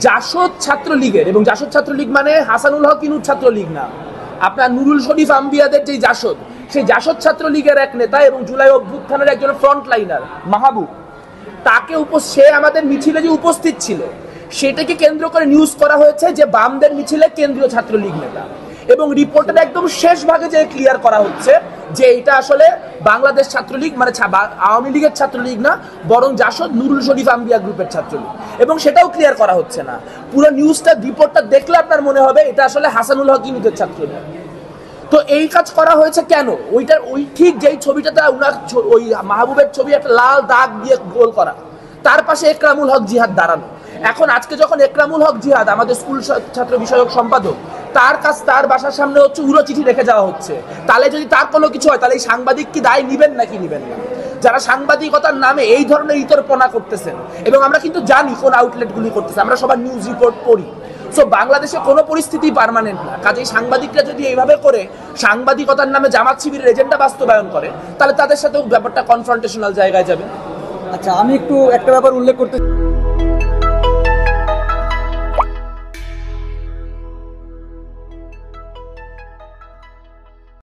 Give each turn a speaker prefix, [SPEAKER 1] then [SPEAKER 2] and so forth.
[SPEAKER 1] জাসদ ছাত্রলীগের, এবং জাসদ ছাত্রলীগ মানে হাসানুল হক ইনুর ছাত্রলীগ না, আপনার নুরুল শরীফ আম্বিয়াদের যে জাসদ, সেই জাসদ ছাত্রলীগের এক নেতা এবং জুলাই অভ্যুত্থানের একজন ফ্রন্ট লাইনার মাহবুব, তাকে সে আমাদের মিছিলে যে উপস্থিত ছিল সেটাকে কেন্দ্র করে নিউজ করা হয়েছে যে বামদের মিছিলে কেন্দ্রীয় ছাত্রলীগ নেতা, এবং রিপোর্টের একদম শেষ ভাগে যে ক্লিয়ার করা হচ্ছে যে এটা আসলে বাংলাদেশ ছাত্রলীগ মানে আওয়ামী লীগের ছাত্রলীগ না, বরং জাসদ নুরুল শরীফ আম্বিয়া গ্রুপের ছাত্রলীগ, এবং সেটাও ক্লিয়ার করা হচ্ছে না। পুরো নিউজটা রিপোর্টটা দেখলে আপনার মনে হবে এটা আসলে হাসানুল হক ইনুদের ছাত্রলীগ। তো এই কাজ করা হয়েছে কেন? ওই ঠিক যেই ছবিটাতে উনার ওই মাহবুবের ছবি একটা লাল দাগ দিয়ে গোল করা, তার পাশে একরামুল হক জিহাদ দাঁড়ানো। এখন আজকে যখন একরামুল হক জিহাদ আমাদের স্কুল ছাত্র বিষয়ক সম্পাদক, তার বাসার সামনে হচ্ছে উড়ো চিঠি রেখে যাওয়া হচ্ছে, তাহলে যদি তার কোনো কিছু হয় তাহলে এই সাংবাদিক কি দায় নিবেন নাকি নিবেন না? যারা সাংবাদিকতার নামে এই ধরনের ইতরপনা করতেছেন, এবং আমরা কিন্তু জানি কোন আউটলেটগুলি করতেছে, আমরা সবার নিউজ রিপোর্ট পড়ি। সো বাংলাদেশে কোনো পরিস্থিতি পার্মানেন্ট না, কাজেই সাংবাদিকরা যদি এইভাবে করে সাংবাদিকতার নামে জামাত শিবিরের এজেন্ডা বাস্তবায়ন করে তাহলে তাদের সাথেও ব্যাপারটা কনফ্রন্টেশনাল জায়গায় যাবে।
[SPEAKER 2] আচ্ছা, আমি একটু একটা ব্যাপার উল্লেখ করতে